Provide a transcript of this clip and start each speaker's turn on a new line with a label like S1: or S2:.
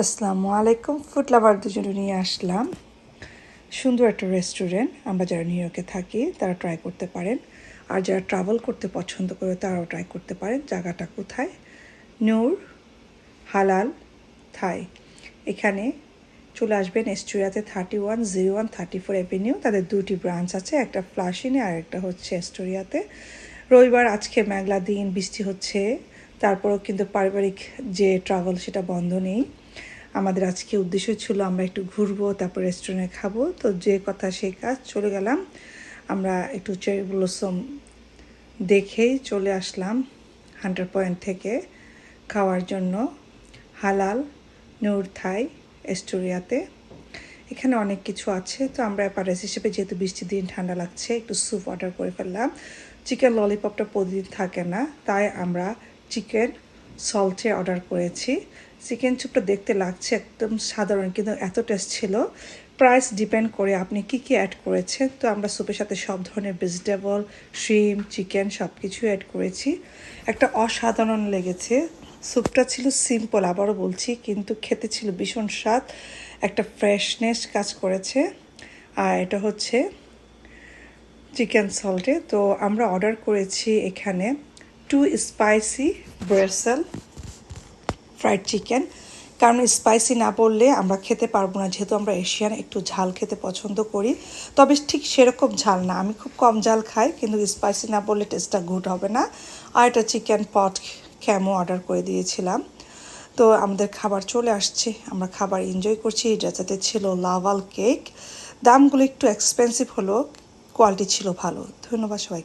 S1: আসসালামু আলাইকুম। ফুড লাভারদের জন্য নিয়ে আসলাম সুন্দর একটা রেস্টুরেন্ট। আমরা যারা নিউ ইয়র্কে থাকি তারা ট্রাই করতে পারেন, আর যারা ট্রাভেল করতে পছন্দ করে তারাও ট্রাই করতে পারেন। জায়গাটা কোথায়? নূর হালাল থাই। এখানে চলে আসবেন এস্টোরিয়াতে 3101-34 অ্যাভিনিউ। তাদের দুটি ব্রাঞ্চ আছে, একটা ফ্লাশিনে আর একটা হচ্ছে এস্টোরিয়াতে। রবিবার আজকে মেঘলা দিন, বৃষ্টি হচ্ছে, তারপরেও কিন্তু পারিবারিক যে ট্রাভেল সেটা বন্ধ নেই। আমাদের আজকে উদ্দেশ্য ছিল আমরা একটু ঘুরবো, তারপর রেস্টুরেন্টে খাবো। তো যে কথা সেই কাজ, চলে গেলাম। আমরা একটু চেরি ব্লসম দেখেই চলে আসলাম হান্টার পয়েন্ট থেকে খাওয়ার জন্য হালাল নূর থাই এস্টোরিয়াতে। এখানে অনেক কিছু আছে। তো আমরা প্যারেস হিসেবে, যেহেতু বৃষ্টির দিন ঠান্ডা লাগছে, একটু স্যুপ অর্ডার করে ফেললাম। চিকেন ললিপপটা প্রতিদিন থাকে না, তাই আমরা চিকেন সল্টে অর্ডার করেছি। চিকেন স্যুপটা দেখতে লাগছে একদম সাধারণ, কিন্তু এত টেস্ট ছিল। প্রাইস ডিপেন্ড করে আপনি কি কি অ্যাড করেছেন। তো আমরা স্যুপের সাথে সব ধরনের ভেজিটেবল, শ্রিম, চিকেন সব কিছু অ্যাড করেছি। একটা অসাধারণ লেগেছে। স্যুপটা ছিল সিম্পল, আবারও বলছি, কিন্তু খেতে ছিল ভীষণ স্বাদ, একটা ফ্রেশনেস কাজ করেছে। আর এটা হচ্ছে চিকেন সল্টে। তো আমরা অর্ডার করেছি এখানে 2 স্পাইসি ব্রেসেল ফ্রাইড চিকেন, কারণ স্পাইসি না বললে আমরা খেতে পারবো না, যেহেতু আমরা এশিয়ান একটু ঝাল খেতে পছন্দ করি। তবে ঠিক সেরকম ঝাল না, আমি খুব কম ঝাল খাই, কিন্তু স্পাইসি না বললে টেস্টটা গুড হবে না। আর এটা চিকেন পট ক্যামো অর্ডার করে দিয়েছিলাম। তো আমাদের খাবার চলে আসছে, আমরা খাবার এনজয় করছি। ডেজার্টে ছিল লাভাল কেক। দামগুলো একটু এক্সপেন্সিভ হলো, কোয়ালিটি ছিল ভালো। ধন্যবাদ সবাই।